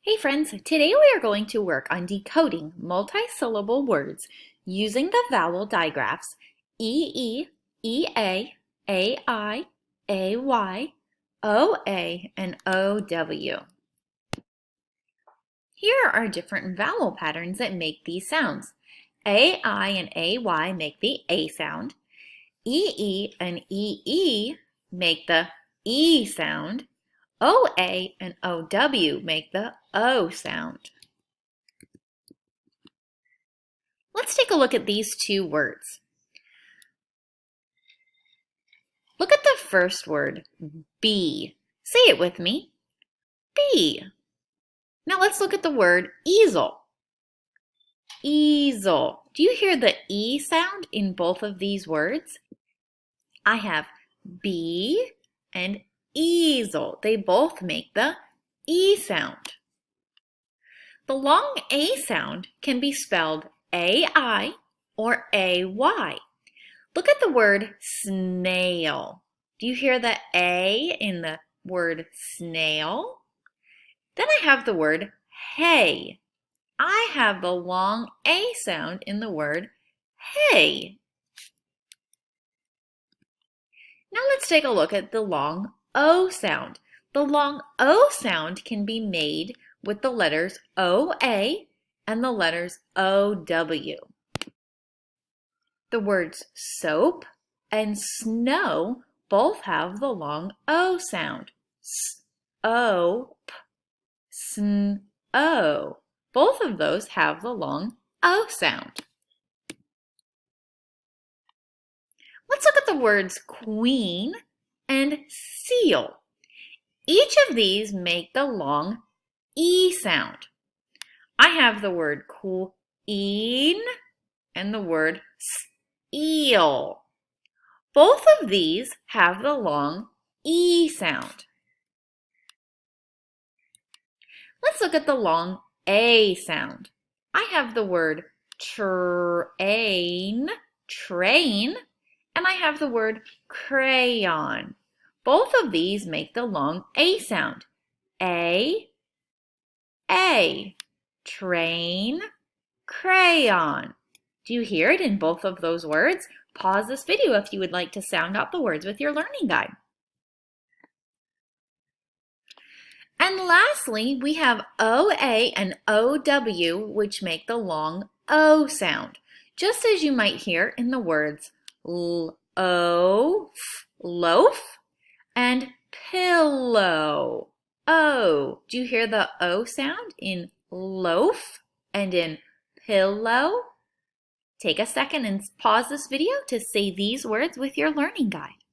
Hey friends, today we are going to work on decoding multi-syllable words using the vowel digraphs E-E, E-A, A-I, A-Y, O-A, and O-W. Here are different vowel patterns that make these sounds. A-I and A-Y make the A sound. E-E and E-E make the E sound. O-A and O-W make the O sound. Let's take a look at these two words. Look at the first word, bee. Say it with me, bee. Now let's look at the word easel. Easel. Do you hear the E sound in both of these words? I have bee and easel. They both make the E sound. The long A sound can be spelled A-I or A-Y. Look at the word snail. Do you hear the A in the word snail? Then I have the word hay. I have the long A sound in the word hay. Now let's take a look at the long O sound. The long O sound can be made with the letters O-A and the letters O-W. The words soap and snow both have the long O sound. S-O-P, sn-O. Both of those have the long O sound. Let's look at the words queen and seal. Each of these make the long E sound. I have the word queen and the word eel. Both of these have the long E sound. Let's look at the long A sound. I have the word train, and I have the word crayon. Both of these make the long A sound. A, train, crayon. Do you hear it in both of those words? Pause this video if you would like to sound out the words with your learning guide. And lastly, we have O-A and O-W, which make the long O sound, just as you might hear in the words loaf, and pillow. O. Do you hear the O sound in loaf and in pillow? Take a second and pause this video to say these words with your learning guide.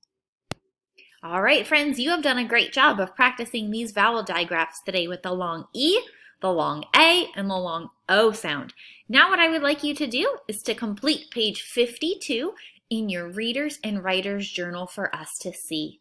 All right, friends, you have done a great job of practicing these vowel digraphs today with the long E, the long A, and the long O sound. Now what I would like you to do is to complete page 52 in your Reader's and Writer's Journal for us to see.